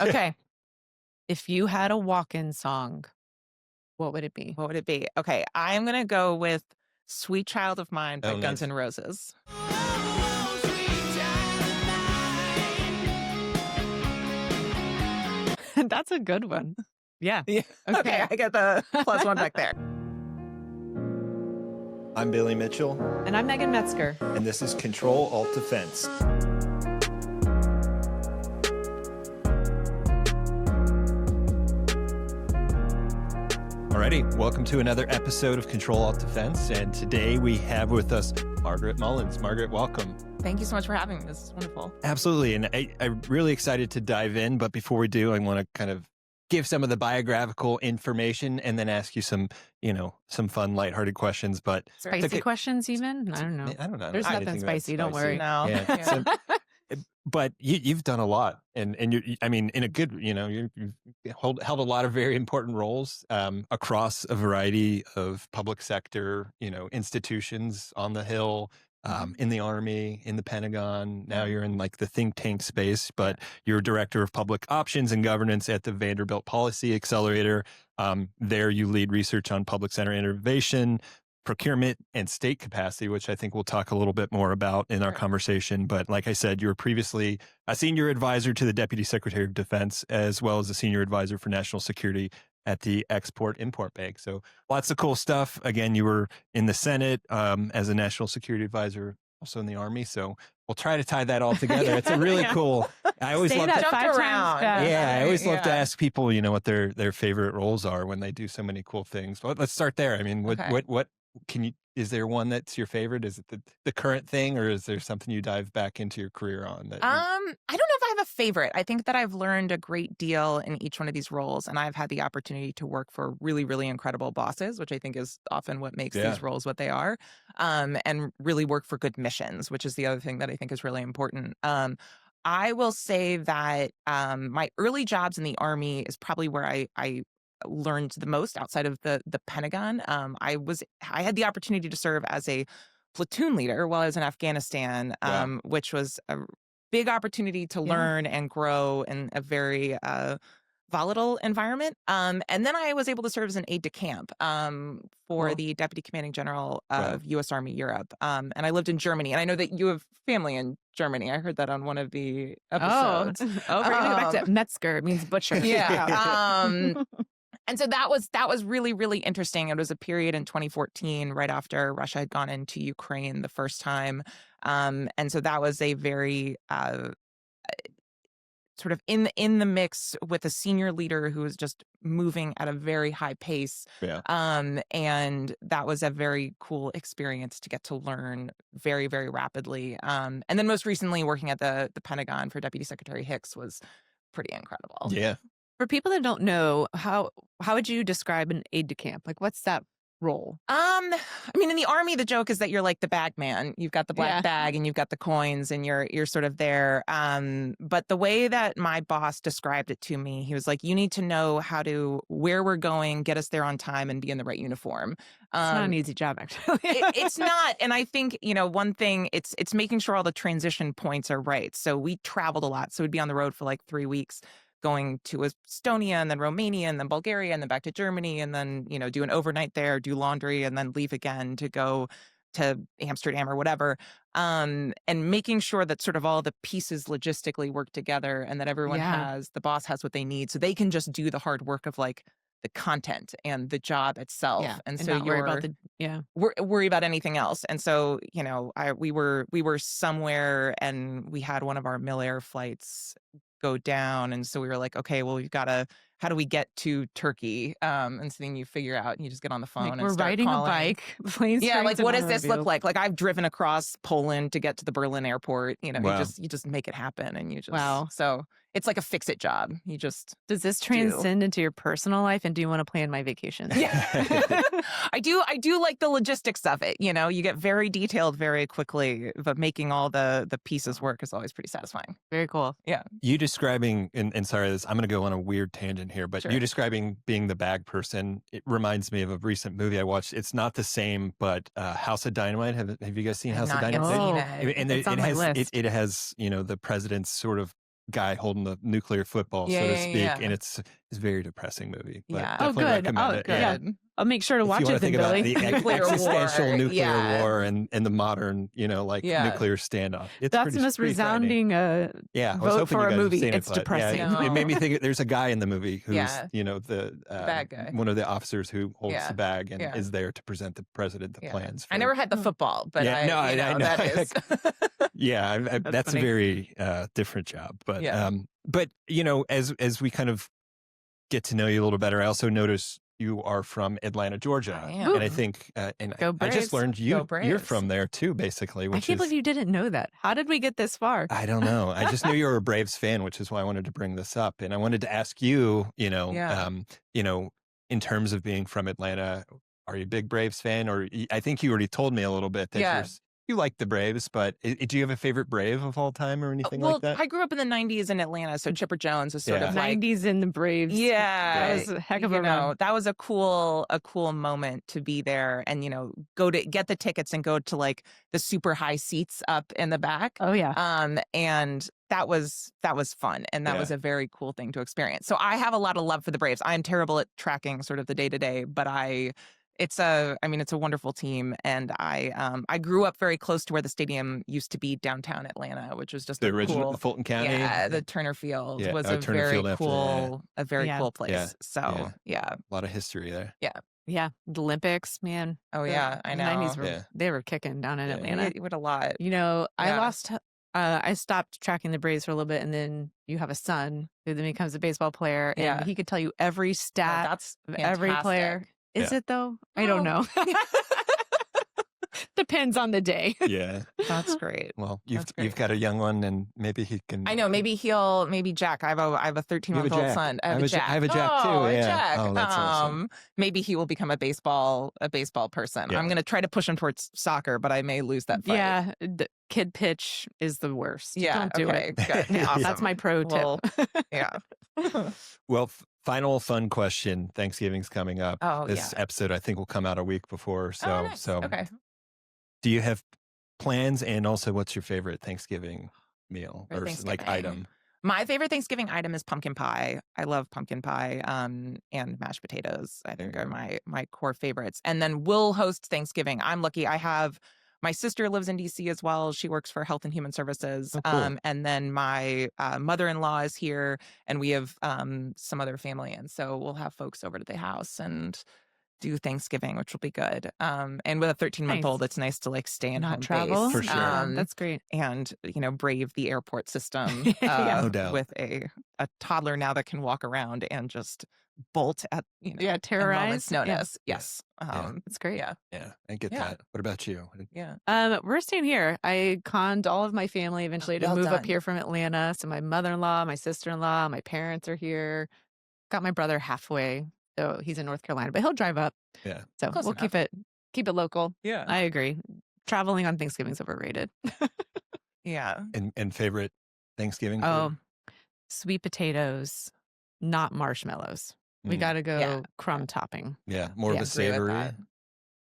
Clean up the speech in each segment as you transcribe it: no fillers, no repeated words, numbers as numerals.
Okay. If you had a walk-in song, what would it be? What would it be? Okay, I'm gonna go with "Sweet Child of Mine" by Oh, Guns nice. N' Roses. That's a good one. Yeah. Yeah. Okay. Okay, I get the +1 back there. I'm Billy Mitchell, And I'm Megan Metzger. and this is Control Alt Defense. Alrighty, welcome to another episode of Control Alt Defense, and today we have with us Margaret Mullins. Margaret, welcome. Thank you so much for having me. This is wonderful. Absolutely, and I'm really excited to dive in, but before we do, I want to kind of give some of the biographical information and then ask you some fun, lighthearted questions. But Spicy questions even? I don't know. I don't know. There's nothing anything that's spicy, don't worry. No. Yeah. So, but you've done a lot, and in a good, you've held a lot of very important roles across a variety of public sector, institutions on the Hill, in the Army, in the Pentagon. Now you're in like the think tank space, but you're director of public options and governance at the Vanderbilt Policy Accelerator. There you lead research on public sector innovation, procurement, and state capacity, which I think we'll talk a little bit more about in our conversation. But like I said, you were previously a senior advisor to the Deputy Secretary of Defense, as well as a senior advisor for national security at the Export-Import Bank. So lots of cool stuff. Again, you were in the Senate as a national security advisor, also in the Army. So we'll try to tie that all together. It's a really cool. I always Say love that to, 5 Jumped times around. fast. I always love to Yeah. ask people, what their favorite roles are when they do so many cool things. But let's start there. I mean, Okay. what is there one that's your favorite? Is it the current thing, or is there something you dive back into your career on that? I don't know if I have a favorite. I think that I've learned a great deal in each one of these roles, and I've had the opportunity to work for really, really incredible bosses, which I think is often what makes Yeah. these roles what they are, and really work for good missions, which is the other thing that I think is really important. I will say that my early jobs in the Army is probably where I learned the most outside of the Pentagon. I had the opportunity to serve as a platoon leader while I was in Afghanistan, Wow. which was a big opportunity to learn and grow in a very volatile environment. And then I was able to serve as an aide de camp for Cool. the Deputy Commanding General Wow. of U.S. Army Europe. And I lived in Germany. And I know that you have family in Germany. I heard that on one of the episodes. Oh, we're gonna go back to Metzger. It means butcher. Yeah. And so that was really, really interesting. It was a period in 2014, right after Russia had gone into Ukraine the first time. And so that was a very sort of in the mix with a senior leader who was just moving at a very high pace. Yeah. And that was a very cool experience to get to learn very, very rapidly. And then most recently working at the Pentagon for Deputy Secretary Hicks was pretty incredible. Yeah. For people that don't know, how would you describe an aide de camp? Like, what's that role? I mean, in the Army, the joke is that you're like the bag man. You've got the black bag and you've got the coins and you're sort of there. But the way that my boss described it to me, he was like, you need to know where we're going, get us there on time, and be in the right uniform. It's not an easy job, actually. It's not. And I think, one thing, it's making sure all the transition points are right. So we traveled a lot. So we'd be on the road for like 3 weeks, going to Estonia and then Romania and then Bulgaria and then back to Germany and then, do an overnight there, do laundry and then leave again to go to Amsterdam or whatever. And making sure that sort of all the pieces logistically work together and that everyone the boss has what they need so they can just do the hard work of like the content and the job itself. Yeah. And so not worry about worry about anything else. And so, we were somewhere and we had one of our Milair flights go down. And so we were like, okay, well, how do we get to Turkey? And so then you figure out and you just get on the phone and we're start riding calling. a bike. Planes, Yeah, trains, like and what does this look automobiles. like? Like I've driven across Poland to get to the Berlin airport. Wow. You just make it happen and you just Wow. So it's like a fix-it job. You just Does this transcend into your personal life? And do you want to plan my vacations? Yeah. I do like the logistics of it. You get very detailed very quickly, but making all the pieces work is always pretty satisfying. Very cool. Yeah. You describing, and sorry, I'm going to go on a weird tangent here, but Sure. you describing being the bag person, it reminds me of a recent movie I watched. It's not the same, but House of Dynamite. Have you guys seen House of Not yet Dynamite? seen it. And It's on my list. it has, the president's sort of guy holding the nuclear football, Yeah, so to yeah, speak, yeah. and it's a very depressing movie. But Yeah. Oh, definitely good. recommend Oh, it. good. Yeah. Good. I'll make sure to If you watch want it to then, think about Billy. the Nuclear existential war, nuclear yeah. war and the modern, like Yeah. nuclear standoff, it's That's the most pretty frightening. resounding Yeah, I was vote hoping for you a guys would movie. seen it, It's but yeah, depressing. it made me No. think there's a guy in the movie who's, Yeah. the bad guy. one of the officers who holds Yeah. the bag and Yeah. is there to present the president the Yeah. plans I for. never had the Oh. football, but Yeah, no, I know. that is. Yeah, that's a funny. very different job. But Yeah. but as we kind of get to know you a little better, I also notice you are from Atlanta, Georgia, I am. and I think and Go I just Braves. learned Go you're Braves. from there too, basically. I Which can't is believe you didn't know that. How did we get this far? I don't know. I just knew you were a Braves fan, which is why I wanted to bring this up, and I wanted to ask you, Yeah. in terms of being from Atlanta, are you a big Braves fan? Or I think you already told me a little bit that Yeah. you like the Braves, but do you have a favorite Brave of all time or anything Well, like that? I grew up in the 90s in Atlanta, so Chipper Jones was sort Yeah. of like 90s in the Braves. Yeah, That was a heck of a run. that was a cool moment to be there, and go to get the tickets and go to like the super high seats up in the back. Oh, yeah. And that was fun, and that was a very cool thing to experience. So I have a lot of love for the Braves. I'm terrible at tracking sort of the day to day, but it's a wonderful team, and I grew up very close to where the stadium used to be downtown Atlanta, which was just The a original cool, Fulton County? yeah, the Turner Field Yeah. was Oh, a Turner very Field after that, cool, Yeah. place. Yeah. So yeah. A lot of history there. Yeah. The Olympics, man. Oh The yeah, I know. 90s Yeah. they were kicking down in Yeah. Atlanta. What a lot. I Yeah. lost. I stopped tracking the Braves for a little bit, and then you have a son who then becomes a baseball player, and Yeah. he could tell you every Oh, stat that's of every player. fantastic. Is Yeah. it though? I don't Oh. know. Depends on the day. Yeah. That's great. Well, That's you've great. got a young one, and maybe he can. I know. Maybe Jack. I have a 13-month-old Jack. son. I have a Jack. I have a Jack too, Oh, a yeah. Jack. Oh, that's awesome. Maybe he will become a baseball person. Yeah. I'm gonna try to push him towards soccer, but I may lose that fight. Yeah, the kid pitch is the worst. Yeah. Don't do okay. it. Good. Yeah. Awesome. That's my pro tip. Well, yeah. Well, final fun question. Thanksgiving's coming up. Oh, This episode, I think, will come out a week before. So, Oh, nice. Okay. do you have plans? And also, what's your favorite Thanksgiving meal For or like Thanksgiving. item? My favorite Thanksgiving item is pumpkin pie. I love pumpkin pie and mashed potatoes. I think are my core favorites. And then we'll host Thanksgiving. I'm lucky. My sister lives in DC as well. She works for Health and Human Services. Oh, cool. And then my mother-in-law is here, and we have some other family. And so we'll have folks over to the house and do Thanksgiving, which will be good. And with a 13-month-old, it's nice to like stay in Not home travel. base. For sure. That's great. And brave the airport system Yeah. No doubt. with a toddler now that can walk around and just bolt at Yeah, a moment's terrorize. Yeah. notice. Yes. That's great. Yeah. Yeah, I get Yeah. that. What about you? Yeah. We're staying here. I conned all of my family eventually to Well move up done. here from Atlanta. So my mother-in-law, my sister-in-law, my parents are here. Got my brother halfway. So he's in North Carolina, but he'll drive up. Yeah. So Close we'll enough. keep it local. Yeah. I agree. Traveling on Thanksgiving's overrated. Yeah. And favorite Thanksgiving food? Oh, sweet potatoes, not marshmallows. We Mm. got to go Yeah. crumb topping. Yeah, more of Yeah, a agree with savory. that.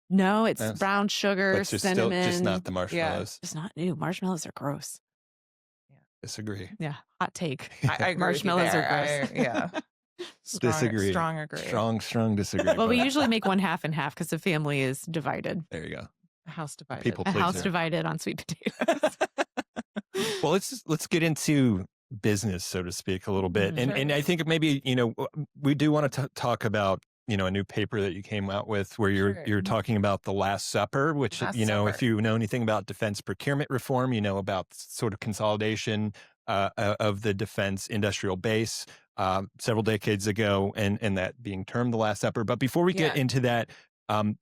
No, it's That's- brown sugar, But just cinnamon. just not the marshmallows. Just not new. Marshmallows are gross. Disagree. Yeah, hot take. I agree with you Marshmallows are there. gross. Yeah. Disagree. Strong agree. Strong disagree. Well, we but usually make one half and half because the family is divided. there you go. House divided. People A house pleaser. divided on sweet potatoes. Well, let's get into business, so to speak, a little bit, Mhm. and I think maybe we do want to talk about a new paper that you came out with where Sure. you're talking about the Last Supper, which Last if Supper. you know anything about defense procurement reform, you know about sort of consolidation of the defense industrial base several decades ago, and that being termed the Last Supper. But before we get Yeah. into that,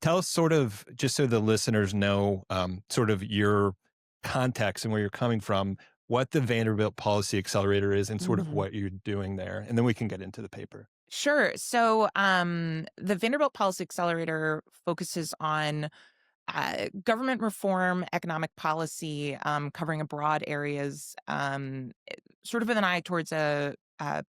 tell us sort of, just so the listeners know, sort of your context and where you're coming from, what the Vanderbilt Policy Accelerator is and sort of Mhm. what you're doing there. And then we can get into the paper. Sure. So the Vanderbilt Policy Accelerator focuses on government reform, economic policy, covering a broad areas, sort of with an eye towards a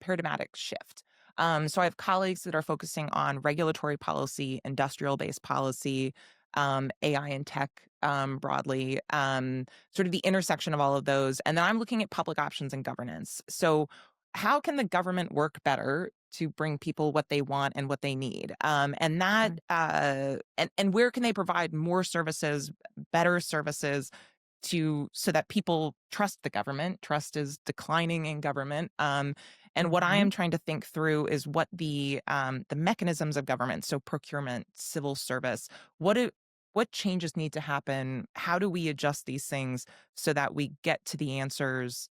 paradigmatic shift. So I have colleagues that are focusing on regulatory policy, industrial-based policy, AI and tech broadly, sort of the intersection of all of those. And then I'm looking at public options and governance. So, how can the government work better to bring people what they want and what they need? Sure. And where can they provide more services, better services so that people trust the government. Trust is declining in government. And what I Mhm. am trying to think through is what the mechanisms of government, so procurement, civil service, what changes need to happen? How do we adjust these things so that we get to the answers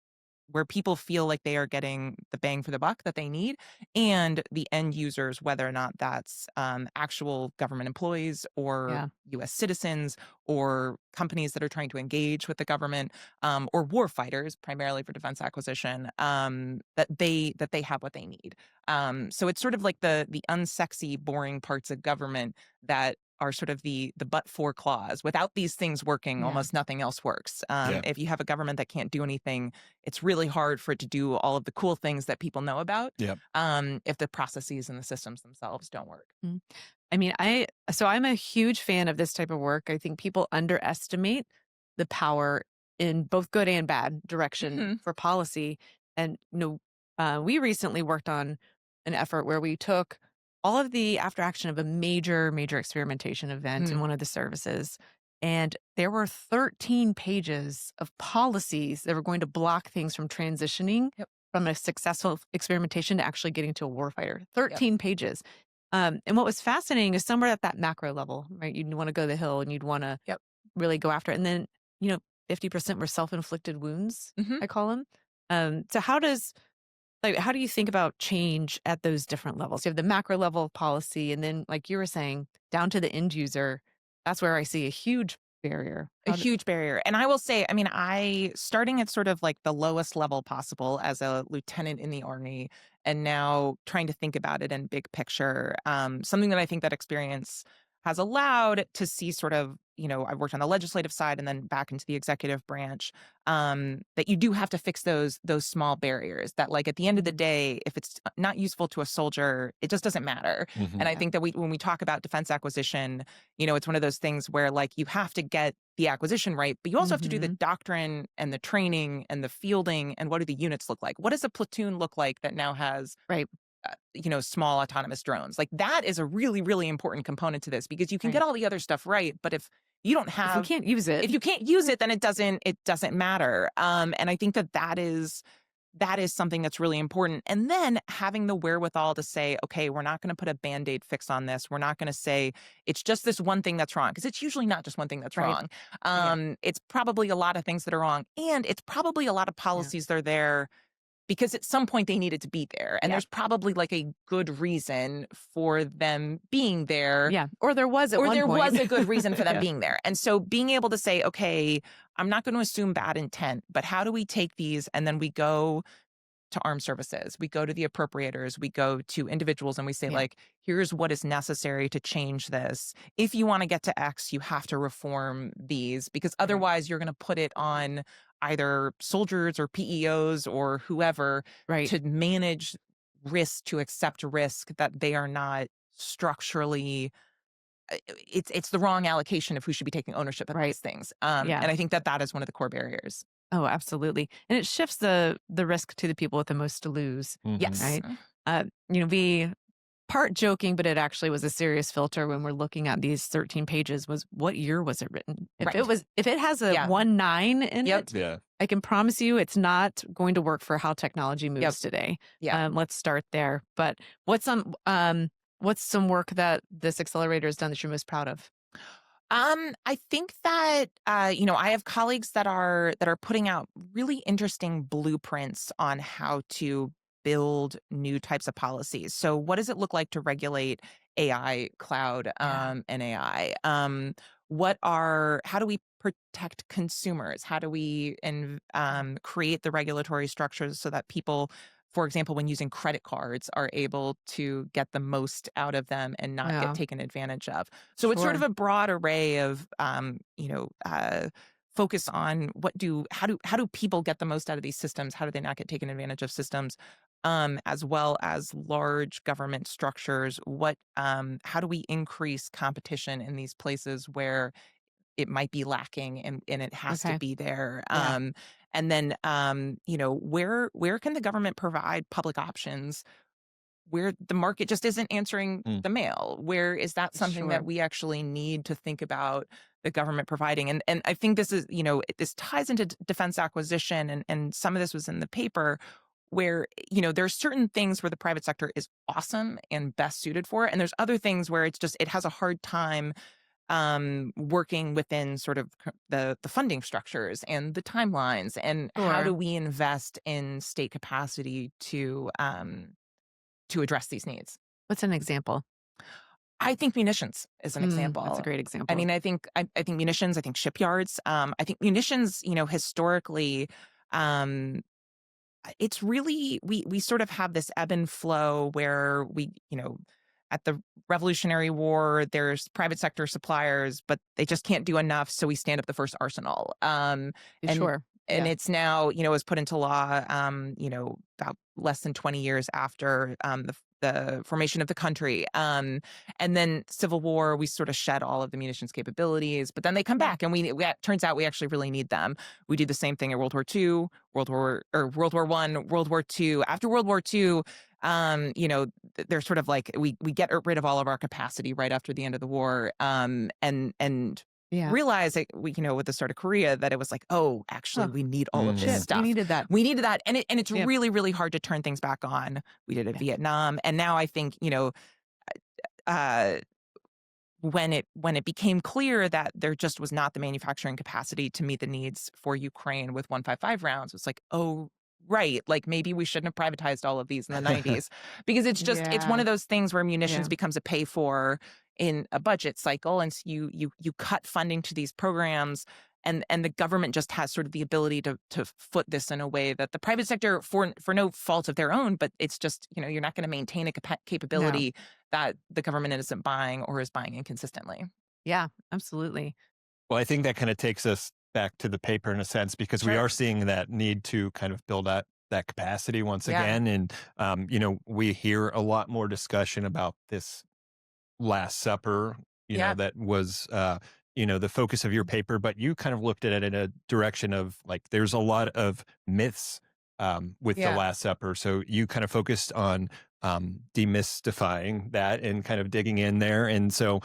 where people feel like they are getting the bang for the buck that they need, and the end users, whether or not that's actual government employees or Yeah. U.S. citizens or companies that are trying to engage with the government, or war fighters, primarily for defense acquisition, that they have what they need. So it's sort of like the unsexy, boring parts of government that are sort of the but for clause. Without these things working, Yeah. almost nothing else works. Yeah. If you have a government that can't do anything, it's really hard for it to do all of the cool things that people know about, Yeah. if the processes and the systems themselves don't work. Mm. I mean, I'm a huge fan of this type of work. I think people underestimate the power in both good and bad direction Mhm. for policy. And we recently worked on an effort where we took all of the after action of a major, major experimentation event in Mm. one of the services. And there were 13 pages of policies that were going to block things from transitioning Yep. from a successful experimentation to actually getting to a warfighter. Yep. 13 pages. And what was fascinating is somewhere at that macro level, right? You'd want to go to the hill and you'd want to Yep. really go after it. And then, you know, 50% were self-inflicted wounds, Mhm. I call them. So how do you think about change at those different levels? You have the macro level of policy, and then, like you were saying, down to the end user. That's where I see a huge barrier. A huge barrier. And I will say, I mean, I starting at sort of like the lowest level possible as a lieutenant in the Army, and now trying to think about it in big picture. Something that I think that experience has allowed to see sort of, I've worked on the legislative side and then back into the executive branch, that you do have to fix those small barriers that, like, at the end of the Mhm. day, if it's not useful to a soldier, it just doesn't matter. Mhm. And I Yeah. think that when we talk about defense acquisition, it's one of those things where, like, you have to get the acquisition right, but you also have to do the Mhm. doctrine and the training and the fielding, and what do the units look like? What does a platoon look like that now has, Right. small autonomous drones? Like, that is a really, really important component to this, because you can get Right. all the other stuff right, but if you don't If we have can't use it. if you can't use it, then it doesn't matter. And I think that is something that's really important. And then having the wherewithal to say, okay, we're not going to put a band-aid fix on this. We're not going to say it's just this one thing that's wrong, because it's usually not just one thing that's Right. wrong. Yeah. It's probably a lot of things that are wrong. And it's probably a lot of Yeah. policies that are there because at some point they needed to be there. And Yeah. there's probably like a good reason for them being there, Yeah. Or there was at or one there point. was a good reason for them Yeah. being there. And so being able to say, okay, I'm not going to assume bad intent, but how do we take these, and then we go to armed services, we go to the appropriators, we go to individuals, and we say, Yeah. like, here's what is necessary to change this. If you want to get to X, you have to reform these, because Right. otherwise you're going to put it on either soldiers or PEOs or whoever Right. to manage risk, to accept risk that they are not structurally, it's the wrong allocation of who should be taking ownership of Right. these things. Yeah. And I think that is one of the core barriers. Oh, absolutely. And it shifts the risk to the people with the most to lose, Mhm. Yes. right? We part joking, but it actually was a serious filter when we're looking at these 13 pages was what year was it written? Right. If it has a Yeah. 1-9 in Yep. it, Yeah. I can promise you it's not going to work for how technology Yep. moves today. Yeah. Let's start there. But what's some work that this accelerator has done that you're most proud of? I think that I have colleagues that are putting out really interesting blueprints on how to build new types of policies. So, what does it look like to regulate AI, cloud, Yeah. and AI? How do we protect consumers? How do we create the regulatory structures so that people, for example, when using credit cards, are able to get the most out of them and not get Yeah. taken advantage of? So it's sort of Sure. a broad array of, focus on how do people get the most out of these systems? How do they not get taken advantage of systems? As well as large government structures. How do we increase competition in these places where it might be lacking and it has to Okay. be there. Yeah. And then, where can the government provide public options where the market just isn't answering Mm. the mail? Where is that something that Sure. we actually need to think about the government providing? And I think this is, this ties into defense acquisition, and some of this was in the paper where, there's certain things where the private sector is awesome and best suited for it. And there's other things where it has a hard time working within sort of the funding structures and the timelines, and how do Sure. we invest in state capacity to address these needs. What's an example? I think munitions is an That's a example. great I example. mean, I think munitions, I think shipyards. I think munitions, historically, um, it's really we sort of have this ebb and flow where at the Revolutionary War, there's private sector suppliers, but they just can't do enough, so we stand up the first arsenal. And Sure. and Yeah. it's now, was put into law, about less than 20 years after the formation of the country. And then Civil War, we sort of shed all of the munitions capabilities, but then they come Yeah. back, and turns out we actually really need them. We do the same thing at World War II, World War One, World War II. After World War II, they're sort of like we get rid of all of our capacity right after the end of the war, and Yeah. realize that with the start of Korea, that it was like, oh, actually, Oh, we need all of this Mm. shit. We stuff. needed that. We needed that, and it's Yep. really, really hard to turn things back on. We did it Yeah. Vietnam, and now I think uh, when it became clear that there just was not the manufacturing capacity to meet the needs for Ukraine with 155 rounds, it's like, oh, right, like maybe we shouldn't have privatized all of these in the 90s, because it's one Yeah. of those things where munitions Yeah. becomes a pay for in a budget cycle, and so you cut funding to these programs. And the government just has sort of the ability to foot this in a way that the private sector, for no fault of their own, but it's just, you're not going to maintain a No. capability that the government isn't buying or is buying inconsistently. Yeah. Absolutely. Well, I think that kind of takes us back to the paper in a sense, because we Sure. are seeing that need to kind of build out that capacity once Yeah. again. And, we hear a lot more discussion about this Last Supper, Yeah. that was, the focus of your paper, but you kind of looked at it in a direction of like, there's a lot of myths with the Yeah. Last Supper. So you kind of focused on demystifying that and kind of digging in there. And so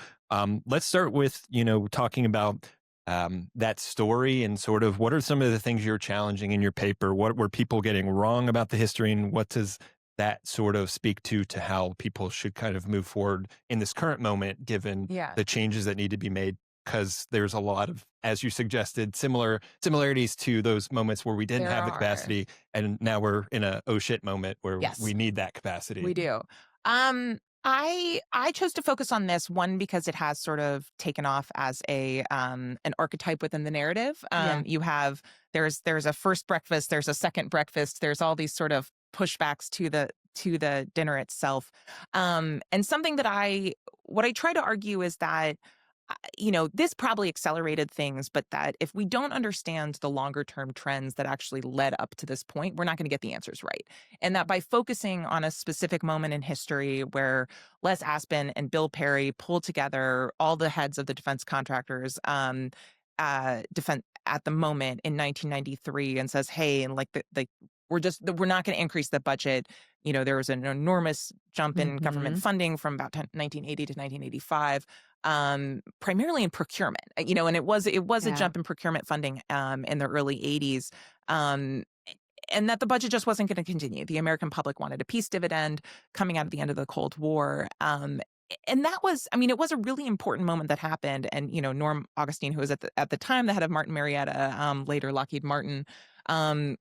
let's start with, talking about that story and sort of what are some of the things you're challenging in your paper? What were people getting wrong about the history, and what does that sort of speak to how people should kind of move forward in this current moment, given Yeah. the changes that need to be made? Because there's a lot of, as you suggested, similarities to those moments where we didn't There have the are. capacity, and now we're in a oh shit moment where Yes. we need that capacity. We do. I chose to focus on this one because it has sort of taken off as an archetype within the narrative. Yeah. There's a first breakfast, there's a second breakfast, there's all these sort of pushbacks to the dinner itself. And something what I try to argue is that this probably accelerated things, but that if we don't understand the longer term trends that actually led up to this point, we're not going to get the answers right. And that by focusing on a specific moment in history where Les Aspin and Bill Perry pulled together all the heads of the defense contractors, defense at the moment in 1993, and says, hey, and like we're not going to increase the budget. There was an enormous jump in government funding from about 1980 to 1985. Primarily in procurement, and it was a Yeah. jump in procurement funding in the early 80s. And that the budget just wasn't going to continue. The American public wanted a peace dividend coming out of the end of the Cold War. And that was, it was a really important moment that happened. And, Norm Augustine, who was at the time the head of Martin Marietta, later Lockheed Martin,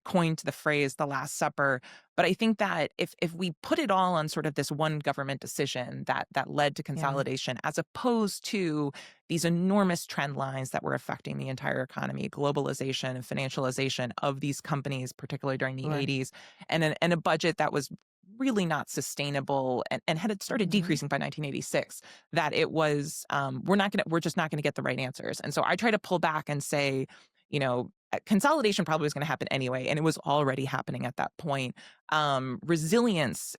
coined the phrase "the Last Supper." But I think that if we put it all on sort of this one government decision that led to consolidation, as opposed to these enormous trend lines that were affecting the entire economy, globalization and financialization of these companies, particularly during the Right. 80s, and a budget that was really not sustainable and had started decreasing by 1986, that it was we're just not gonna get the right answers. And so I try to pull back and say, consolidation probably was going to happen anyway, and it was already happening at that point. Resilience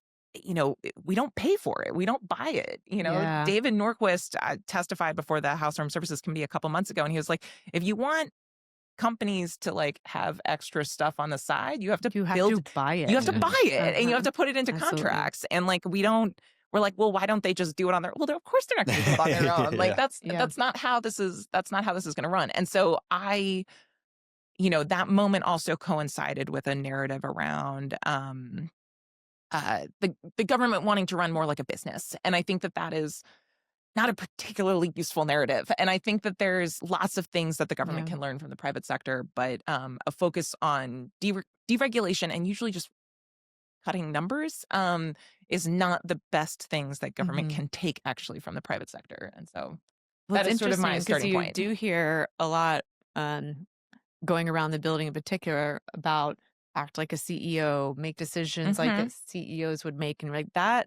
we don't pay for it. We don't buy it. Yeah. David Norquist testified before the House Armed Services Committee a couple months ago, and he was like, if you want companies to like have extra stuff on the side, you have to You have to buy it. you have to buy it, and you have to put it into Absolutely. contracts. And like, we're like, well, why don't they just do it on their, well, of course they're not going to do it on their own. Like, that's not how this is going to run. And so that moment also coincided with a narrative around the government wanting to run more like a business. And I think that is not a particularly useful narrative. And I think that there's lots of things that the government can learn from the private sector, but a focus on deregulation and usually just cutting numbers is not the best things that government can take actually from the private sector. And so that is sort of my starting point. You do hear a lot going around the building in particular about act like a CEO, make decisions like that CEOs would make. And like that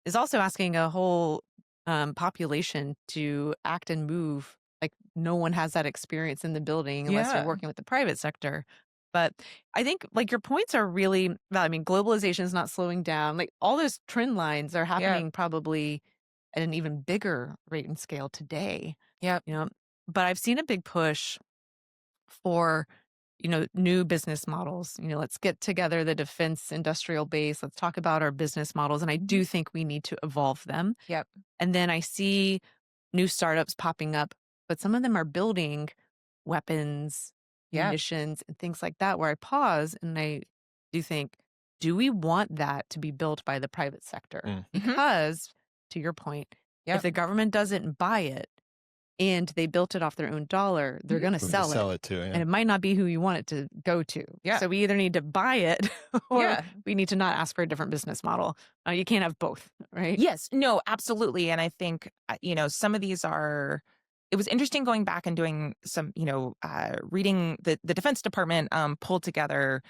is also asking a whole population to act and move like no one has that experience in the building unless you're working with the private sector. But I think like your points are really valid. I mean, globalization is not slowing down. Like all those trend lines are happening probably at an even bigger rate and scale today. But I've seen a big push for new business models. Let's get together the defense industrial base. Let's talk about our business models. And I do think we need to evolve them. And then I see new startups popping up, but some of them are building weapons, munitions, and things like that, where I pause and I do think, do we want that to be built by the private sector? Because, to your point, if the government doesn't buy it, and they built it off their own dollar, they're going to sell it too. And it might not be who you want it to go to. So we either need to buy it or we need to not ask for a different business model. You can't have both, right? Yes, no, absolutely. And I think, some of these it was interesting going back and doing some, reading the Defense Department pulled together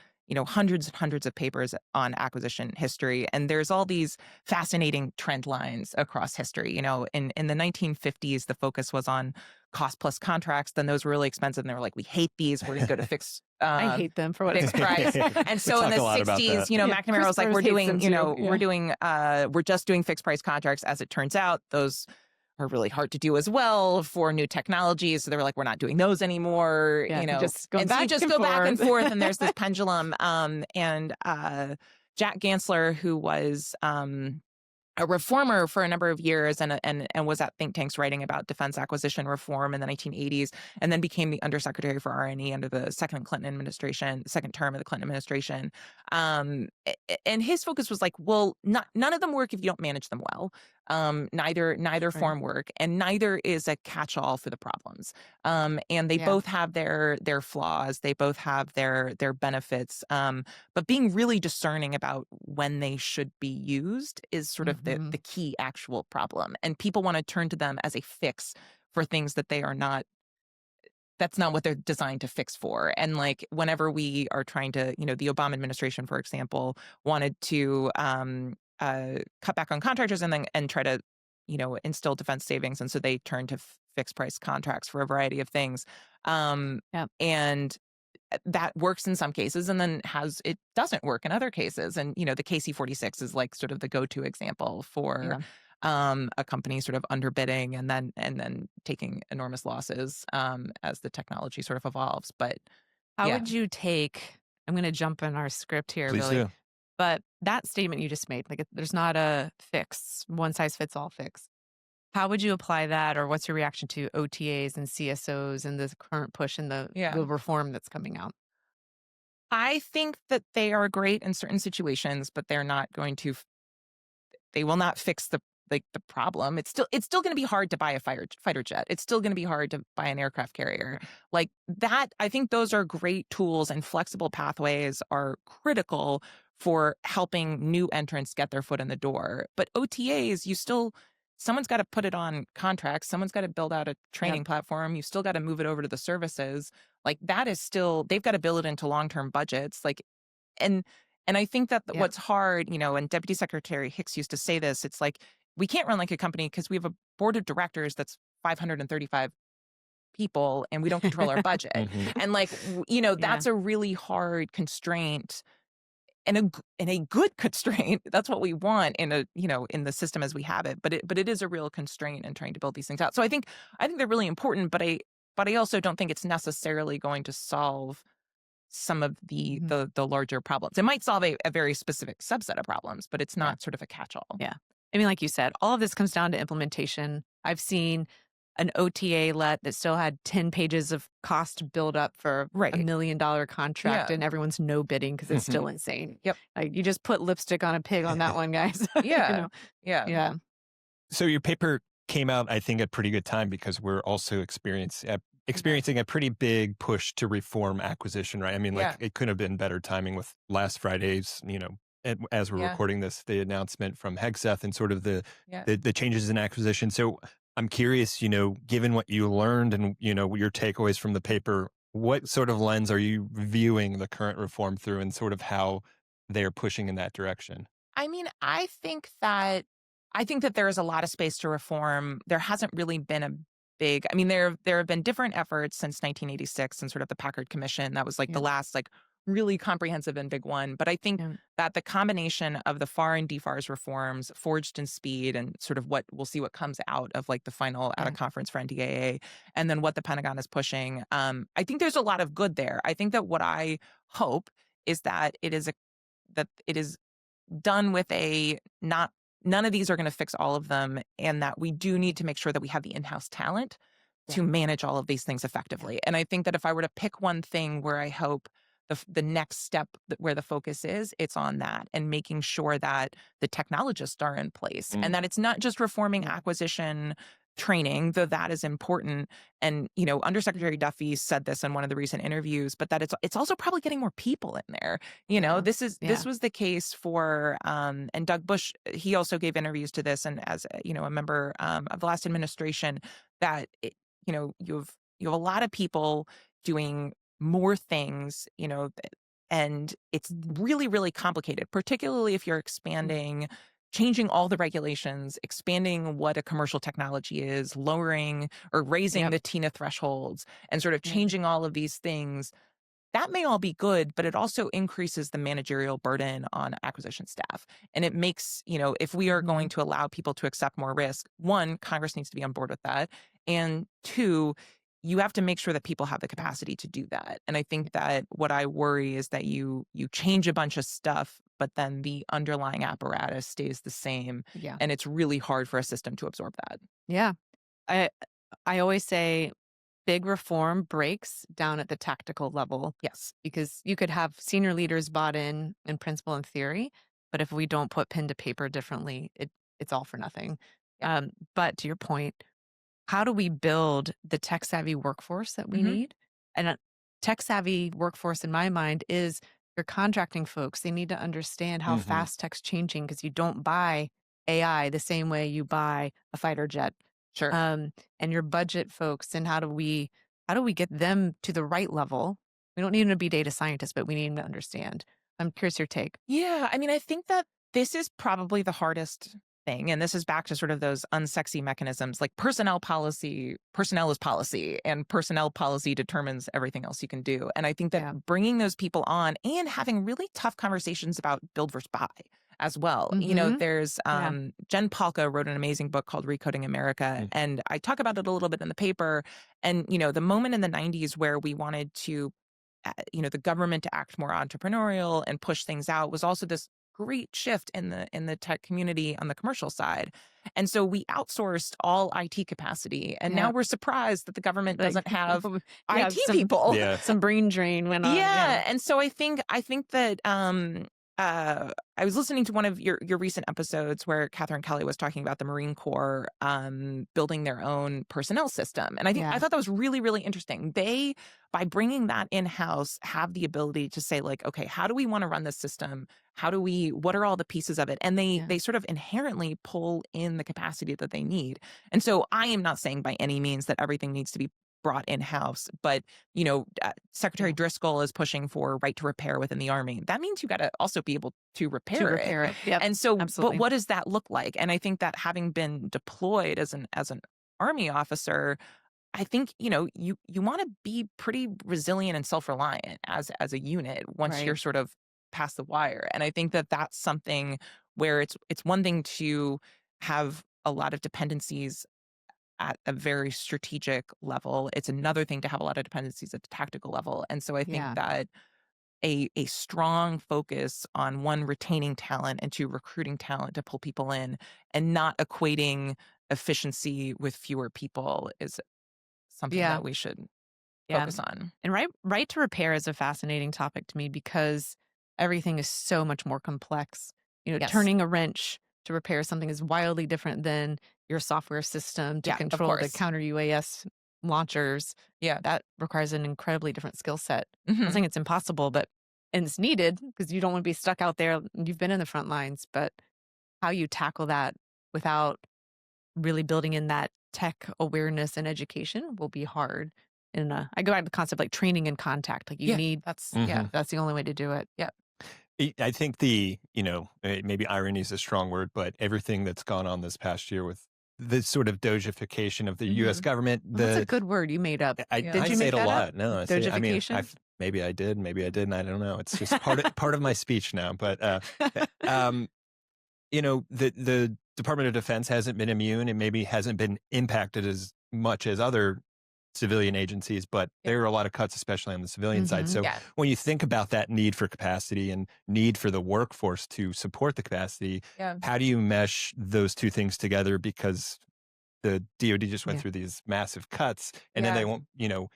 hundreds and hundreds of papers on acquisition history. And there's all these fascinating trend lines across history. In the 1950s, the focus was on cost plus contracts. Then those were really expensive. And they were like, we hate these. We're going to go to fixed. I hate them for what it's price. And so in the 60s, McNamara was like, we're just doing fixed price contracts. As it turns out, those are really hard to do as well for new technologies. So they were like, we're not doing those anymore. Just go back and forth. And there's this pendulum. And Jack Gansler, who was a reformer for a number of years and was at think tanks writing about defense acquisition reform in the 1980s, and then became the undersecretary for R&E under the second term of the Clinton administration. And his focus was like, well, none of them work if you don't manage them well. Neither form work, and neither is a catch-all for the problems. And they both have their flaws. They both have their benefits. But being really discerning about when they should be used is sort of the key actual problem. And people want to turn to them as a fix for things that they are not. That's not what they're designed to fix for. And like whenever we are trying to, the Obama administration, for example, wanted to cut back on contractors and try to, instill defense savings. And so they turned to fixed price contracts for a variety of things. And that works in some cases, and then it doesn't work in other cases. And, the KC-46 is like sort of the go-to example for a company sort of underbidding and then taking enormous losses as the technology sort of evolves. But how would you take, I'm going to jump in our script here, Please really. do. But that statement you just made, like there's not a fix, one size fits all fix. How would you apply that, or what's your reaction to OTAs and CSOs and the current push in the reform that's coming out? I think that they are great in certain situations, but they're not going to. They will not fix the problem. It's still going to be hard to buy a fighter jet. It's still going to be hard to buy an aircraft carrier. Like that, I think those are great tools, and flexible pathways are critical for helping new entrants get their foot in the door. But OTAs, someone's got to put it on contracts. Someone's got to build out a training platform. You still got to move it over to the services. Like that is still, they've got to build it into long-term budgets. Like, and I think that what's hard, and Deputy Secretary Hicks used to say this, it's like, we can't run like a company because we have a board of directors that's 535 people and we don't control our budget. And like, that's a really hard constraint in a good constraint. That's what we want in a, in the system as we have it. But it is a real constraint in trying to build these things out. So I think they're really important, but I also don't think it's necessarily going to solve some of the Mhm. the larger problems. It might solve a very specific subset of problems, but it's Yeah. not sort of a catch-all. Yeah. I mean, like you said, all of this comes down to implementation. I've seen an OTA let that still had 10 pages of cost build up for a Right. $1 million contract, Yeah. and everyone's no bidding because it's Mhm. still insane. Yep. Like, you just put lipstick on a pig on that one, guys. You Yeah. know? Yeah. Yeah. So your paper came out, I think, at a pretty good time because we're also experiencing a pretty big push to reform acquisition, right? I mean, like Yeah. it couldn't have been better timing with last Friday's, as we're Yeah. recording this, the announcement from Hegseth and sort of Yeah. the changes in acquisition. So I'm curious, given what you learned and your takeaways from the paper, what sort of lens are you viewing the current reform through, and sort of how they're pushing in that direction? I mean, I think that there is a lot of space to reform. There hasn't really been a big I mean, there have been different efforts since 1986 and sort of the Packard Commission. That was like the Yeah. last like really comprehensive and big one. But I think Yeah. that the combination of the FAR and DFARS reforms forged in speed and sort of what we'll see what comes out of like the final at a Yeah. conference for NDAA and then what the Pentagon is pushing. I think there's a lot of good there. I think that what I hope is that it is done with a not none of these are going to fix all of them, and that we do need to make sure that we have the in-house talent Yeah. to manage all of these things effectively. And I think that if I were to pick one thing where I hope the next step where the focus is, it's on that and making sure that the technologists are in place and that it's not just reforming Yeah. acquisition training, though that is important. And, Undersecretary Duffy said this in one of the recent interviews, but that it's also probably getting more people in there. Yeah. This Yeah. was the case for and Doug Bush, he also gave interviews to this, and as a member of the last administration, that you have a lot of people doing more things, and it's really, really complicated, particularly if you're Mm. expanding, changing all the regulations, expanding what a commercial technology is, lowering or raising Yep. the TINA thresholds, and sort of Yep. changing all of these things. That may all be good, but it also increases the managerial burden on acquisition staff. And it makes, if we are going Mhm. to allow people to accept more risk, one, Congress needs to be on board with that. And two, you have to make sure that people have the Yeah. capacity to do that. And I think that what I worry is that you change a bunch of stuff, but then the underlying apparatus stays the same. Yeah. And it's really hard for a system to absorb that. Yeah. I I always say big reform breaks down at the tactical level, Yes. because you could have senior leaders bought in principle and theory, but if we don't put pen to paper differently, it's all for nothing. Yeah. But to your point, how do we build the tech savvy workforce that we Hmm. need? And a tech savvy workforce, in my mind, is your contracting folks. They need to understand how Mhm. fast tech's changing, because you don't buy AI the same way you buy a fighter jet. Sure. And your budget folks, and how do we get them to the right level? We don't need them to be data scientists, but we need them to understand. I'm curious your take. Yeah, I mean, I think that this is probably the hardest thing. And this is back to sort of those unsexy mechanisms like personnel policy. Personnel is policy, and personnel policy determines everything else you can do. And I think Yeah. that bringing those people on and having really tough conversations about build versus buy as well. Mm-hmm. There's Yeah. Jen Palka wrote an amazing book called Recoding America. Mm. And I talk about it a little bit in the paper. And, the moment in the 90s where we wanted to the government to act more entrepreneurial and push things out was also this great shift in the tech community on the commercial side. And so we outsourced all IT capacity, and now Yeah. we're surprised that the government Like, doesn't have yeah, IT people. Yeah. some brain drain went on. Yeah. Yeah, and so I think that I was listening to one of your recent episodes where Catherine Kelly was talking about the Marine Corps building their own personnel system, and I Yeah. thought that was really, really interesting. They, by bringing that in house, have the ability to say like, okay, how do we want to run this system? What are all the pieces of it? And they Yeah. they sort of inherently pull in the capacity that they need. And so I am not saying by any means that everything needs to be brought in house, but Secretary Yeah. Driscoll is pushing for right to repair within the Army. That means you got to also be able to To repair it. repair it. Yep. And so, but Absolutely. what does that look like? And I think that having been deployed as an Army officer, I think you want to be pretty resilient and self-reliant as a unit once Right. you're sort of pass the wire. And I think that that's something where it's one thing to have a lot of dependencies at a very strategic level. It's another thing to have a lot of dependencies at the tactical level. And so I think Yeah. that a strong focus on one, retaining talent, and two, recruiting talent to pull people in, and not equating efficiency with fewer people is something Yeah. that we should Yeah. focus on. And right to repair is a fascinating topic to me because everything is so much more complex. Yes. Turning a wrench to repair something is wildly different than your software system to Yeah, of control the course. counter UAS launchers. Yeah. That requires an incredibly different skill set. I'm not Mhm. saying it's impossible, but and it's needed because you don't want to be stuck out there. You've been in the front lines, but how you tackle that without really building in that tech awareness and education will be hard. And I go back to the concept like training and contact. Like you Yeah, need that's yeah. Mhm. that's the only way to do it. Yeah. I think maybe irony is a strong word, but everything that's gone on this past year with the sort of dojification of the U.S. Mhm. government, Well, that's a good word you made up. Yeah. Did I you say make it a that up? lot. No, I say, I mean, Dojification? maybe I did, maybe I didn't. I don't know. It's just part of my speech now. But um, the Department of Defense hasn't been immune and maybe hasn't been impacted as much as other civilian agencies, but Yeah. there are a lot of cuts, especially on the civilian side. Mhm. So Yeah. when you think about that need for capacity and need for the workforce to support the capacity, Yeah. how do you mesh those two things together? Because the DoD just went Yeah. through these massive cuts, and then Yeah. they won't,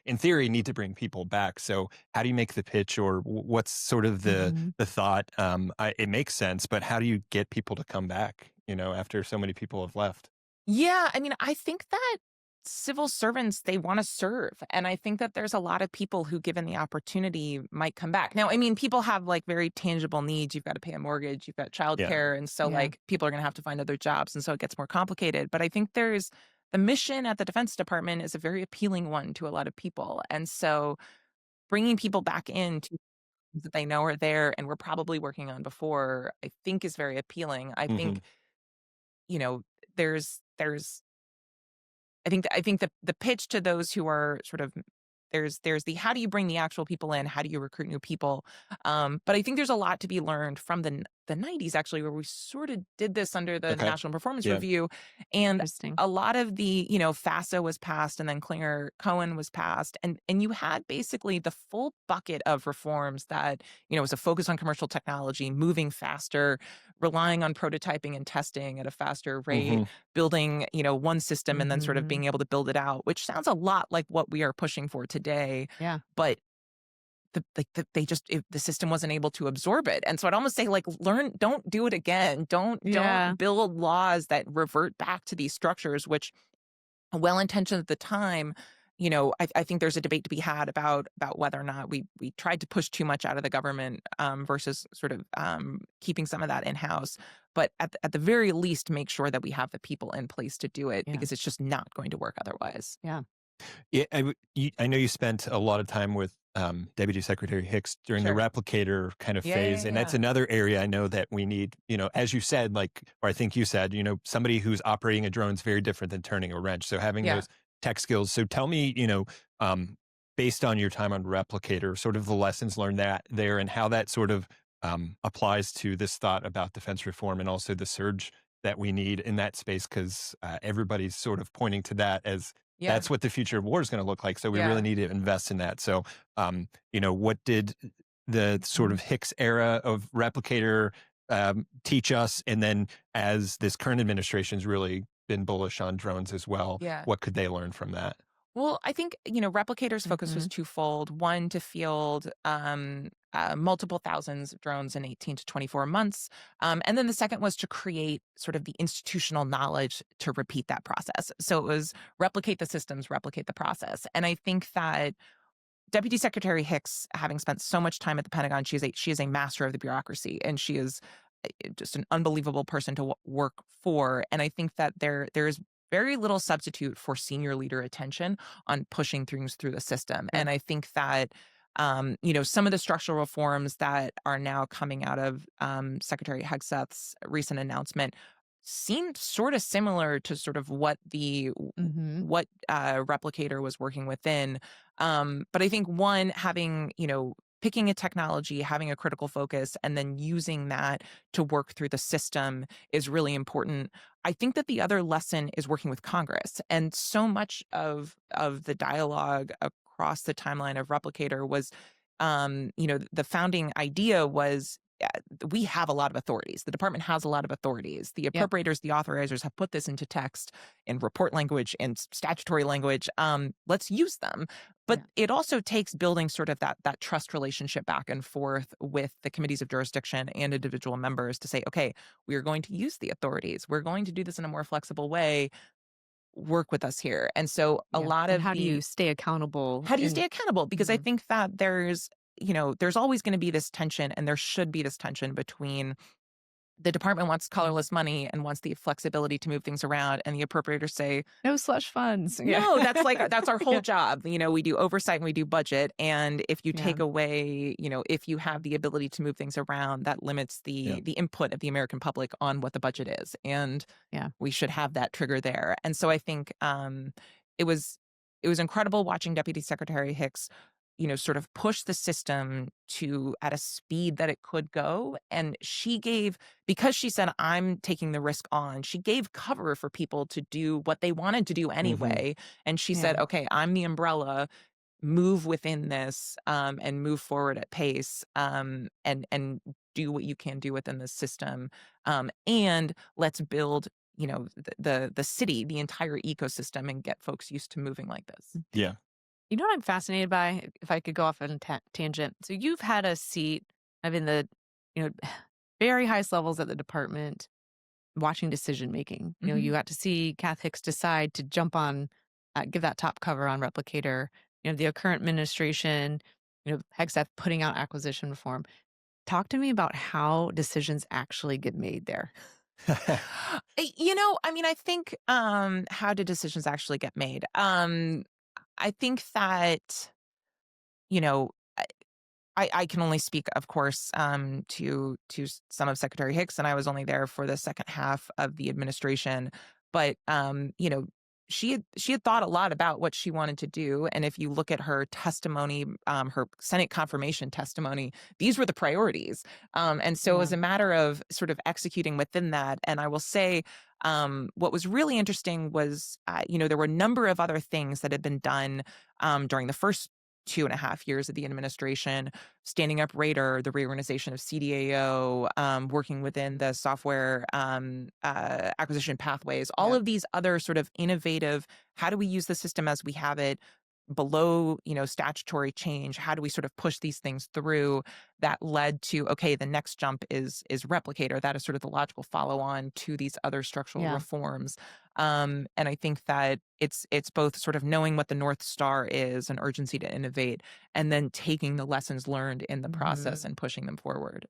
in theory, need to bring people back. So how do you make the pitch, or what's sort of the Mhm. the thought? It makes sense, but how do you get people to come back? After so many people have left. Yeah, I mean, I think that civil servants, they want to serve. And I think that there's a lot of people who, given the opportunity, might come back. Now, I mean, people have like very tangible needs. You've got to pay a mortgage, you've got Yeah. childcare. And so, Yeah. like, people are going to have to find other jobs. And so it gets more complicated. But I think there's the mission at the Defense Department is a very appealing one to a lot of people. And so bringing people back in to things that they know are there and we're probably working on before, I think is very appealing. I Hmm. think, you know, there's I think the pitch to those who are sort of there's the how do you bring the actual people in? How do you recruit new people? But I think there's a lot to be learned from the 90s actually, where we sort of did this under the Okay. National Performance Yeah. Review, and Interesting. a lot of the FASA was passed, and then Klinger Cohen was passed, and you had basically the full bucket of reforms that was a focus on commercial technology, moving faster, relying on prototyping and testing at a faster rate, Hmm. building, one system and then sort of Mhm. being able to build it out, which sounds a lot like what we are pushing for today. Yeah. But the system wasn't able to absorb it. And so I'd almost say, like, don't do it again. Don't Yeah. build laws that revert back to these structures, which well intentioned at the time. I think there's a debate to be had about whether or not we tried to push too much out of the government, versus sort of keeping some of that in house. But at the very least, make sure that we have the people in place to do it, Yeah. because it's just not going to work otherwise. Yeah. Yeah, I know you spent a lot of time with Deputy Secretary Hicks during the Sure. replicator kind of Yeah, phase, yeah, and that's yeah. another area I know that we need. As you said, like, or I think you said, somebody who's operating a drone is very different than turning a wrench. So having Yeah. those tech skills. So tell me, based on your time on replicator, sort of the lessons learned there, and how that sort of applies to this thought about defense reform, and also the surge that we need in that space, because everybody's sort of pointing to that as Yeah. that's what the future of war is going to look like. So we Yeah. really need to invest in that. So, what did the sort of Hicks era of replicator teach us? And then as this current administration's really been bullish on drones as well, Yeah. what could they learn from that? Well, I think, Replicator's focus was Mhm. twofold. One, to field multiple thousands of drones in 18 to 24 months. And then the second was to create sort of the institutional knowledge to repeat that process. So it was replicate the systems, replicate the process. And I think that Deputy Secretary Hicks, having spent so much time at the Pentagon, she is a master of the bureaucracy, and she is just an unbelievable person to work for. And I think that there is very little substitute for senior leader attention on pushing things through the system. Sure. And I think that some of the structural reforms that are now coming out of Secretary Hegseth's recent announcement seemed sort of similar to sort of Mhm. what Replicator was working within. But I think one, having picking a technology, having a critical focus, and then using that to work through the system is really important. I think that the other lesson is working with Congress. And so much of the dialogue across the timeline of Replicator was, the founding idea was we have a lot of authorities. The department has a lot of authorities. The Yep. appropriators, the authorizers have put this into text in report language and statutory language. Let's use them. But Yeah. it also takes building sort of that trust relationship back and forth with the committees of jurisdiction and individual members to say, okay, we are going to use the authorities. We're going to do this in a more flexible way. Work with us here. And so a Yeah. lot And of how do you the stay accountable how do you in stay accountable? Because I Mhm. think that there's always going to be this tension, and there should be this tension between the department wants Mhm. colorless money and wants the flexibility to move things around, and the appropriators say, No slush funds. Yeah. no, that's our whole Yeah. job. We do oversight and we do budget. And if you Yeah. take away, if you have the ability to move things around, that limits Yeah. the input of the American public on what the budget is. And Yeah. we should have that trigger there. And so I think it was it was incredible watching Deputy Secretary Hicks, sort of push the system to at a speed that it could go. And because she said, I'm taking the risk on, she gave cover for people to do what they wanted to do Hmm. anyway. And she Yeah. said, okay, I'm the umbrella, move within this, and move forward at pace, and do what you can do within the system. And let's build, the city, the entire ecosystem, and get folks used to moving like this. Yeah. You know what I'm fascinated by? If I could go off on a tangent. So you've had a seat in the, you know, very highest levels at the department watching decision making. You Mhm. got to see Kath Hicks decide to jump on, give that top cover on Replicator. The current administration, Hegseth putting out acquisition reform. Talk to me about how decisions actually get made there. I think, how do decisions actually get made? I think that, you know, I can only speak, of course, to some of Secretary Hicks, and I was only there for the second half of the administration. But she had thought a lot about what she wanted to do, and if you look at her testimony, her Senate confirmation testimony, these were the priorities. And so it Yeah. was a matter of sort of executing within that. And I will say, what was really interesting was, there were a number of other things that had been done during the first 2.5 years of the administration, standing up Radar, the reorganization of CDAO, working within the software acquisition pathways, all Yeah. of these other sort of innovative, how do we use the system as we have it below, statutory change? How do we sort of push these things through? That led to, okay, the next jump is Replicator. That is sort of the logical follow on to these other structural Yeah. reforms. And I think that it's both sort of knowing what the North Star is, an urgency to innovate, and then taking the lessons learned in the process Mhm. and pushing them forward.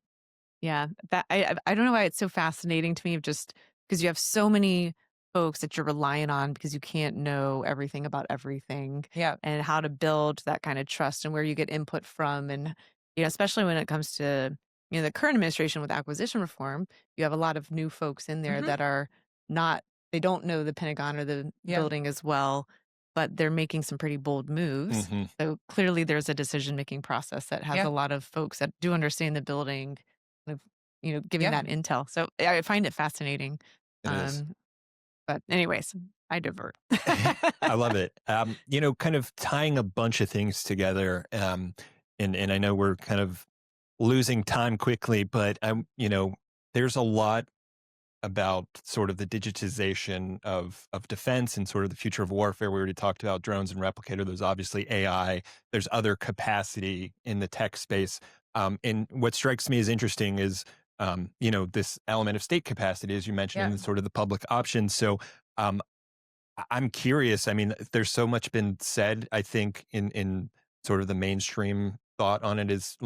Yeah, that I don't know why it's so fascinating to me, just because you have so many folks that you're relying on because you can't know everything about everything, Yeah. and how to build that kind of trust and where you get input from. And especially when it comes to the current administration with acquisition reform, you have a lot of new folks in there Hmm. that are not they don't know the Pentagon or the Yeah. building as well, but they're making some pretty bold moves. Hmm. So clearly there's a decision making process that has Yeah. a lot of folks that do understand the building of, giving Yeah. that intel. So I find it fascinating. It is. Um, but anyways, I divert. I love it. Kind of tying a bunch of things together. And I know we're kind of losing time quickly, but there's a lot about sort of the digitization of defense and sort of the future of warfare. We already talked about drones and Replicator. There's obviously AI. There's other capacity in the tech space. And what strikes me as interesting is, this element of state capacity, as you mentioned, Yeah. in sort of the public options. So um, I'm curious. I mean, there's so much been said, I think, in sort of the mainstream thought on it is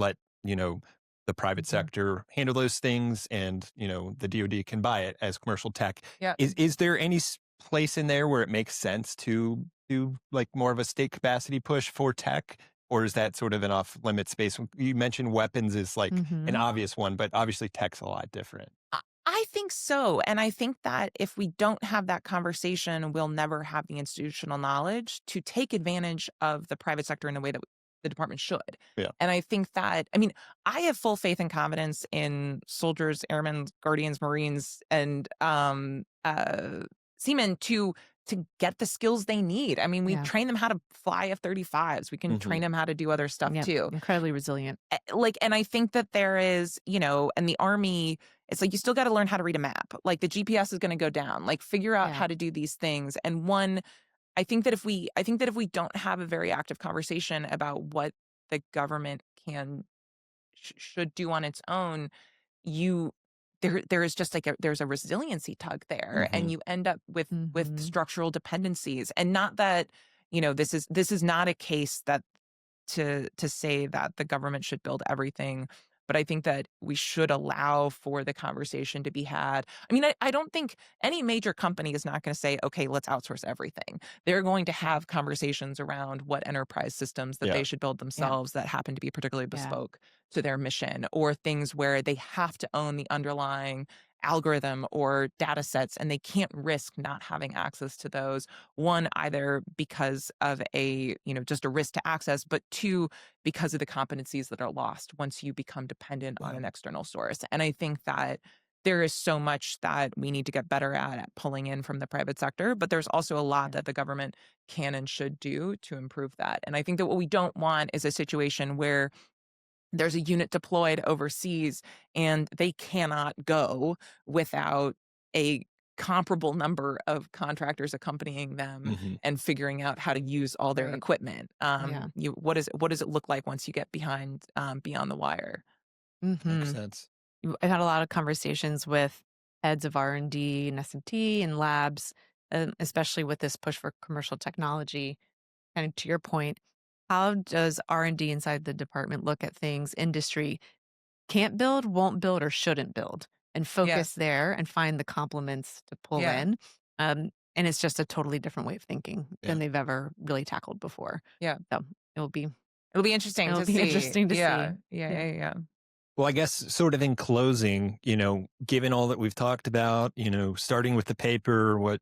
the private Mhm. sector handle those things and, the DoD can buy it as commercial tech. Yeah. Is there any place in there where it makes sense to do like more of a state capacity push for tech? Or is that sort of an off limit space? You mentioned weapons is like an Mhm. obvious one, but obviously tech's a lot different. I think so. And I think that if we don't have that conversation, we'll never have the institutional knowledge to take advantage of the private sector in a way that the department should. Yeah. And I think that, I mean, I have full faith and confidence in soldiers, airmen, guardians, Marines, and seamen to get the skills they need. I mean, we Yeah. train them how to fly F-35s. We can train them how to do other stuff Yep. too. Incredibly resilient. Like, and I think that there is, and the Army, it's like you still got to learn how to read a map. Like the GPS is going to go down. Like figure out Yeah. how to do these things. And one, I think that if we don't have a very active conversation about what the government should do on its own, you there is just like there's a resiliency tug there, and you end up with Mhm. structural dependencies. And not that, this is not a case that to say that the government should build everything, but I think that we should allow for the conversation to be had. I mean, I don't think any major company is not going to say, okay, let's outsource everything. They're going to have conversations around what enterprise systems that they Yeah. should build Yeah. themselves that happen to be particularly Yeah. bespoke to their mission, or things where they have to own the underlying algorithm or data sets, and they can't risk not having access to those. One, either because of just a risk to access, but two, because of the competencies that are lost once you become dependent on an external source. And I think that there is so much that we need to get better at pulling in from the private sector, but there's also a lot that the government can and should do to improve that. And I think that what we don't want is a situation where there's a unit deployed overseas and they cannot go without a comparable number of contractors accompanying them and figuring out how to use all their Right. equipment. Yeah. What does it look like once you get beyond the wire? Makes Mhm. sense. I've had a lot of conversations with heads of R&D and S&T and labs, especially with this push for commercial technology. And to your point, how does R&D inside the department look at things industry can't build, won't build, or shouldn't build, and Yeah, focus there and find the complements to pull yeah, in? And it's just a totally different way of thinking Yeah. than they've ever really tackled before. yeah. So it'll be It'll be interesting it'll to be see. interesting to see. Yeah, yeah, Yeah. yeah, yeah. Well, I guess sort of in closing, given all that we've talked about, starting with the paper, what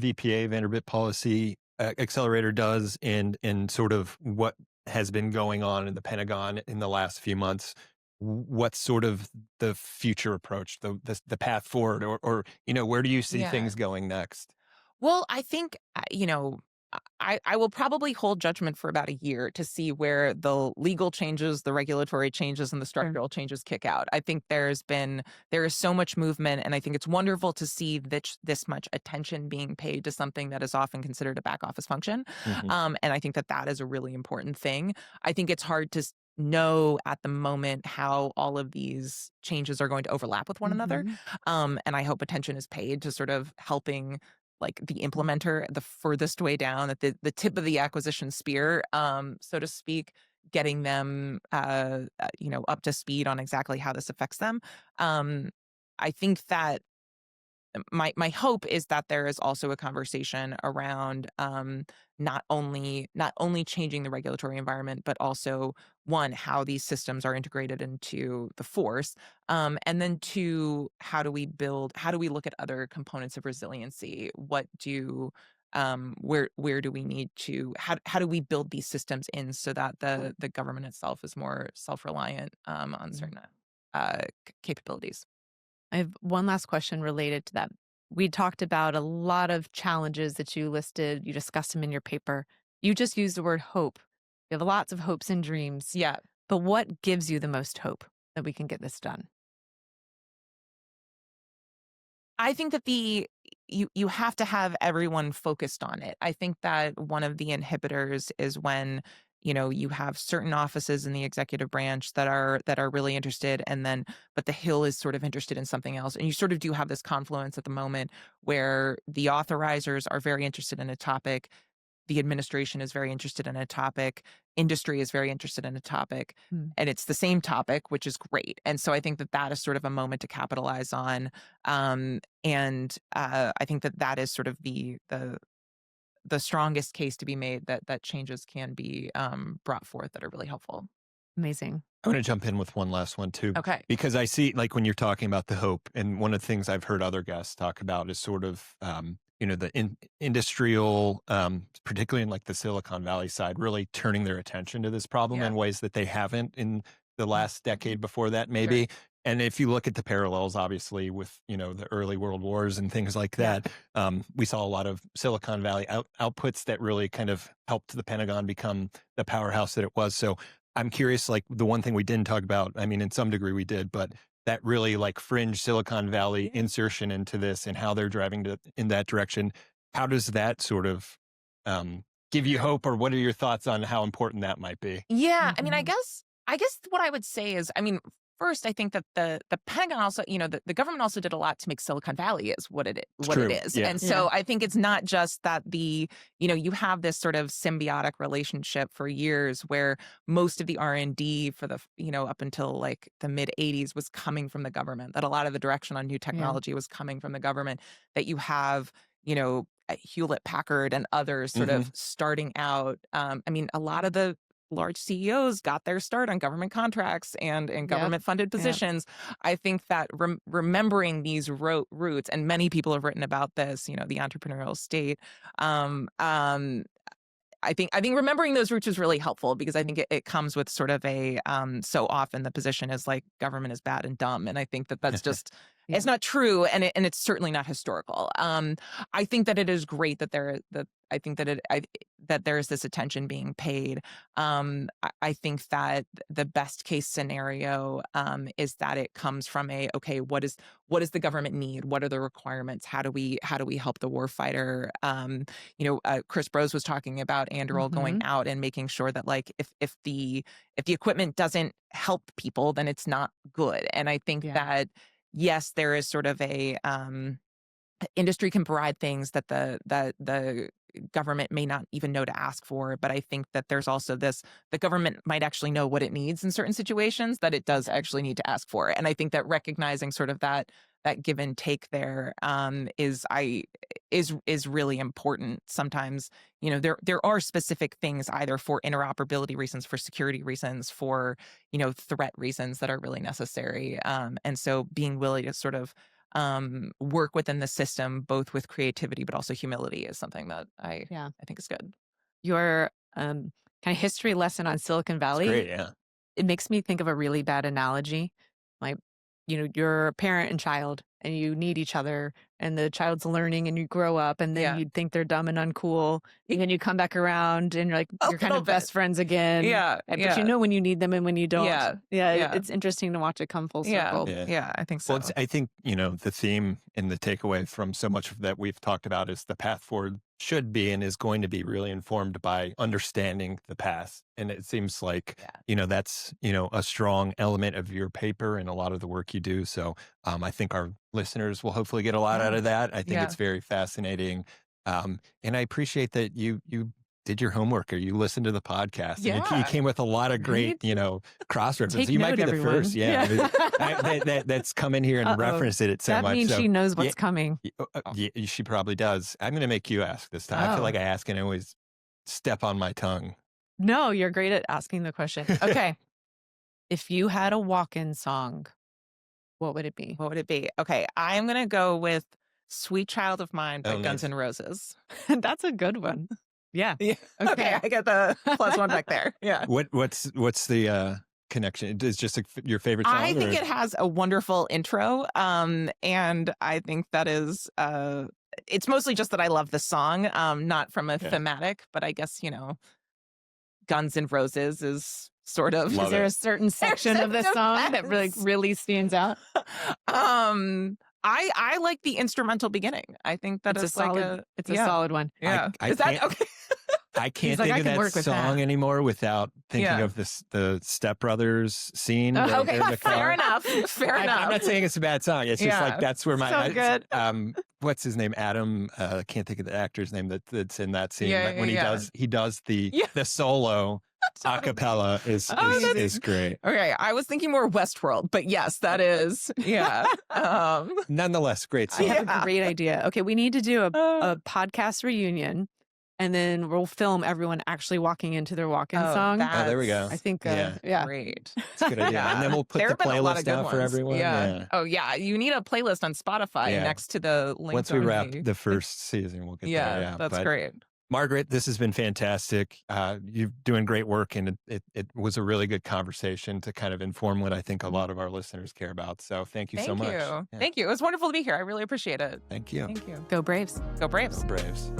VPA Vanderbilt Policy Accelerator does, and sort of what has been going on in the Pentagon in the last few months, what's sort of the future approach, the path forward, or where do you see Yeah. things going next? Well, I think, I will probably hold judgment for about a year to see where the legal changes, the regulatory changes, and the Sure. structural changes kick out. I think there is so much movement, and I think it's wonderful to see this much attention being paid to something that is often considered a back office function. And I think that is a really important thing. I think it's hard to know at the moment how all of these changes are going to overlap with one another. Mhm. And I hope attention is paid to sort of helping like the implementer the furthest way down at the tip of the acquisition spear, so to speak, getting them, up to speed on exactly how this affects them. Um, I think that my hope is that there is also a conversation around, not only changing the regulatory environment, but also one, how these systems are integrated into the force, and then two, how do we look at other components of resiliency? Where do we need to how do we build these systems in so that the government itself is more self-reliant, on Mhm. certain capabilities? I have one last question related to that. We talked about a lot of challenges that you listed. You discussed them in your paper. You just used the word hope. You have lots of hopes and dreams. Yeah. But what gives you the most hope that we can get this done? I think that you have to have everyone focused on it. I think that one of the inhibitors is when, you have certain offices in the executive branch that are really interested, and then but the Hill is sort of interested in something else. And you sort of do have this confluence at the moment where the authorizers are very interested in a topic, the administration is very interested in a topic, industry is very interested in a topic, Mm. and it's the same topic, which is great. And so I think that is sort of a moment to capitalize on. I think that is sort of the strongest case to be made that changes can be, brought forth that are really helpful. Amazing. I'm going to jump in with one last one too, Okay. because I see, like, when you're talking about the hope, and one of the things I've heard other guests talk about is sort of, the industrial, particularly in like the Silicon Valley side, really turning their attention to this problem in ways that they haven't in the last decade before that, maybe. Sure. And if you look at the parallels, obviously, with, the early world wars and things like that, we saw a lot of Silicon Valley outputs that really kind of helped the Pentagon become the powerhouse that it was. So I'm curious, like the one thing we didn't talk about, I mean, in some degree we did, but that really like fringe Silicon Valley insertion into this and how they're driving in that direction. How does that sort of give you hope, or what are your thoughts on how important that might be? Yeah, I mean, I guess what I would say is, I mean, first, I think that the Pentagon also, the government also did a lot to make Silicon Valley is what it is. Yeah. And so I think it's not just that you have this sort of symbiotic relationship for years where most of the R&D for the, up until like the mid 80s was coming from the government, that a lot of the direction on new technology was coming from the government, that you have, Hewlett Packard and others sort of starting out. I mean, a lot of the large CEOs got their start on government contracts and in government-funded positions. I think that remembering these roots, and many people have written about this, the entrepreneurial state. I think remembering those roots is really helpful, because I think it comes with sort of a so often the position is like government is bad and dumb, and I think that's just it's not true, and it's certainly not historical. I think that it is great that that there is this attention being paid. I think that the best case scenario is that it comes from okay, what does the government need? What are the requirements? How do we help the warfighter? Chris Brose was talking about Anduril going out and making sure that like if the equipment doesn't help people, then it's not good. And I think that yes, there is sort of a industry can provide things that the government may not even know to ask for, but I think that there's also the government might actually know what it needs in certain situations that it does actually need to ask for. And I think that recognizing sort of that give and take there is really important. Sometimes, there are specific things either for interoperability reasons, for security reasons, for, threat reasons that are really necessary. And so being willing to sort of work within the system, both with creativity but also humility, is something that I think is good. Your kind of history lesson on Silicon Valley, great, yeah. It makes me think of a really bad analogy. Like, you're a parent and child, and you need each other, and the child's learning, and you grow up, and then you'd think they're dumb and uncool, and then you come back around, and you're like, you're kind of best friends again. But you know when you need them and when you don't. It's interesting to watch it come full circle. I think so. Well, I think, the theme and the takeaway from so much of that we've talked about is the path forward should be and is going to be really informed by understanding the past. And it seems like, that's, a strong element of your paper and a lot of the work you do. So I think our listeners will hopefully get a lot out of that. I think it's very fascinating. And I appreciate that you did your homework, or you listened to the podcast. Yeah. And you came with a lot of great, cross references. You might be the first. That's come in here and referenced it so much. That means she knows what's coming. She probably does. I'm going to make you ask this time. I feel like I ask and I always step on my tongue. No, you're great at asking the question. Okay. If you had a walk-in song, what would it be? Okay, I'm going to go with Sweet Child of Mine by Guns N' Roses. That's a good one. Yeah. Okay, I get the +1 back there. Yeah. What's the connection? It's just your favorite song? I think it has a wonderful intro. And I think that is it's mostly just that I love the song, not from a thematic, but I guess, Guns N' Roses is sort of. Is there a certain section of the song that really stands out? I like the instrumental beginning. I think that it's a solid one. Yeah. Is that okay? I can't think of that song anymore without thinking of the Step Brothers scene. Okay, fair enough. I'm not saying it's a bad song. It's just like that's where my good. What's his name? Adam. I can't think of the actor's name that's in that scene. But when he does the solo. Acapella is great. Okay, I was thinking more Westworld, but yes, that is nonetheless great song. I have a great idea. Okay, we need to do a podcast reunion and then we'll film everyone actually walking into their walk-in Oh, song. Oh, there we go. I think, Yeah. yeah. Great. It's a good idea. And then we'll put There the have been a lot of playlist good out for ones. everyone. Yeah. Oh, yeah. You need a playlist on Spotify Yeah. next to the link. Once we on wrap the- the first season, we'll get there. Yeah, Yeah, that's but great. Margaret, this has been fantastic. You're doing great work, and it was a really good conversation to kind of inform what I think a lot of our listeners care about. So thank you so much. Yeah. Thank you. It was wonderful to be here. I really appreciate it. Thank you. Thank you. Go Braves. Go Braves. Go Braves.